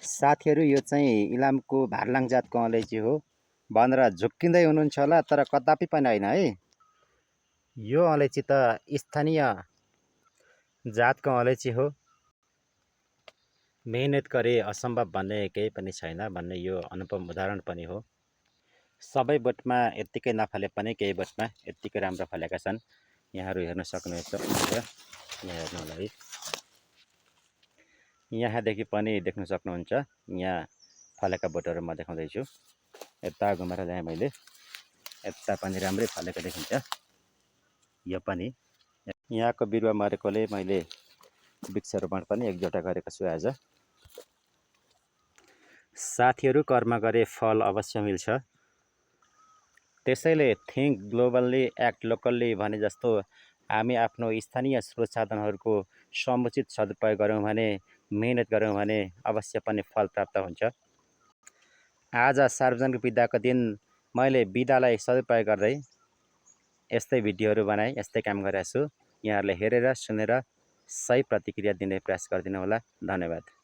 साथीहरू यो चाहिँ इलामको भारलाङ जातको अलैँची हो भनेर झुक्किँदै हुनुहुन्छ होला, तर कदापि पनि होइन है। यो अलैँची त स्थानीय जातको अलैँची हो। मेहनत गरे असम्भव भन्ने केही पनि छैन भन्ने यो अनुपम उदाहरण पनि हो। सबै बोटमा यत्तिकै नफले पनि केही बोटमा यत्तिकै राम्रो फलेका छन्। यहाँहरू हेर्न सक्नुहुन्छ। यहाँ हेर्नु होला है, यहाँदेखि पनि देख्न सक्नुहुन्छ। यहाँ फलेका बोटहरू म देखाउँदैछु। यता घुमेर ल्याएँ मैले, यता पनि राम्रै फलेको देखिन्छ। यो पनि यहाँको बिरुवा मरेकोले मैले वृक्षारोपण पनि एकजोटा गरेको छु आज। साथीहरू, कर्म गरे फल अवश्य मिल्छ। त्यसैले थिङ्क ग्लोबल्ली एक्ट लोकल्ली भने जस्तो हामी आफ्नो स्थानीय स्रोत साधनहरूको समुचित सदुपयोग गऱ्यौँ भने, मेहनत गऱ्यौँ भने अवश्य पनि फल प्राप्त हुन्छ। आज सार्वजनिक बिदाको दिन मैले बिदालाई सदुपयोग गर्दै यस्तै भिडियोहरू बनाएँ, यस्तै काम गरेको छु। यहाँहरूले हेरेर सुनेर सही प्रतिक्रिया दिने प्रयास गरिदिनु होला। धन्यवाद।